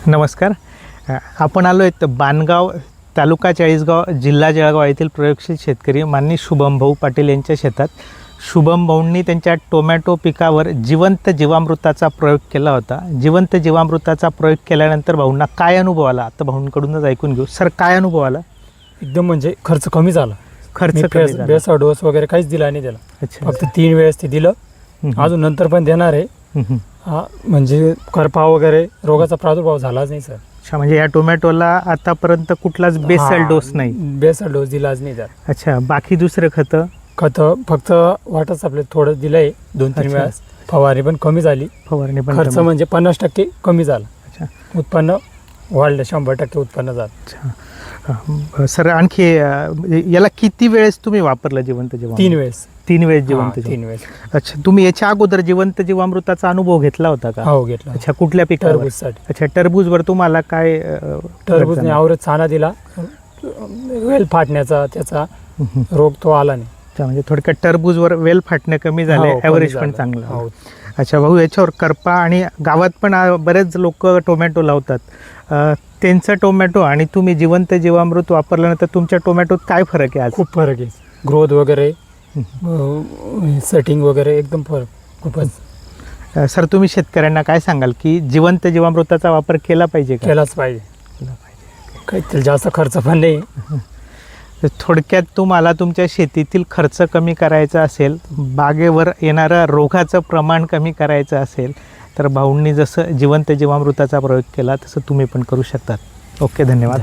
नमस्कार. आपण आलो आहेत बाणगाव तालुका चाळीसगाव जिल्हा जळगाव येथील प्रयोगशील शेतकरी माननीय शुभम भाऊ पाटील यांच्या शेतात. शुभम भाऊंनी त्यांच्या टोमॅटो पिकावर जिवंत जीवामृताचा प्रयोग केला होता. जिवंत जीवामृताचा प्रयोग केल्यानंतर भाऊंना काय अनुभव आला आता भाऊंकडूनच ऐकून घेऊ. सर, काय अनुभव आला? एकदम म्हणजे खर्च कमी झाला. खर्च कमी झाला. बेसा डोस वगैरे काहीच दिला नाही त्याला. अच्छा. फक्त 3 वेळेस ते दिलं. अजून नंतर पण देणार आहे. म्हणजे करपा वगैरे रोगाचा प्रादुर्भाव झालाच नाही सर. अच्छा, म्हणजे या टोमॅटोला आतापर्यंत कुठलाच बेसल डोस नाही. बेसल डोस दिलाच नाही त्याला. अच्छा. बाकी दुसरं खत फक्त वाटच आपले थोडं दिलंय 2-3 वेळेस. फवारणी पण कमी झाली. फवारणी पण खर्च कमी. म्हणजे 50% कमी झाला. अच्छा. उत्पन्न वाढलं, 100% उत्पन्न झालं. अच्छा. सर, आणखी याला किती वेळेस तुम्ही वापरलं जिवंत जीवामृत? 3 वेळेस. 3 वेळेस जिवंत 3 वेळेस. अच्छा. तुम्ही याच्या अगोदर जिवंत जीवामृताचा अनुभव घेतला होता का? हो, घेतला. अच्छा. कुठल्या पिकावर? टरबूजसाठी. अच्छा. टरबूजवर तुम्हाला काय टरबूजने आवरत चाना दिला. वेल फाटण्याचा त्याचा रोग तो आला नाही. अच्छा. म्हणजे थोडक्यात टरबूजवर वेल फाटणं कमी झालं, हो, कमी ॲव्हरेज पण झालं. चांगलं. हो. अच्छा भाऊ, याच्यावर करपा आणि गावात पण बरेच लोक टोमॅटो लावतात. त्यांचं टोमॅटो आणि तुम्ही जिवंत जीवामृत वापरल्यानंतर तुमच्या टोमॅटोत काय फरक आहे आज? खूप फरक आहे. ग्रोथ वगैरे, सेटिंग वगैरे एकदम फरक खूपच. सर, तुम्ही शेतकऱ्यांना काय सांगाल की जिवंत जीवामृताचा वापर केला पाहिजे का? केलाच पाहिजे. काही त्याला जास्त खर्च पण नाही. थोडक्यात तुम्हाला तुमच्या शेतीतील खर्च कमी करायचा असेल, बागेवर येणारं रोगाचं प्रमाण कमी करायचं असेल तर भाऊंनी जसं जिवंत जीवामृताचा प्रयोग केला तसं तुम्ही पण करू शकतात. ओके, धन्यवाद.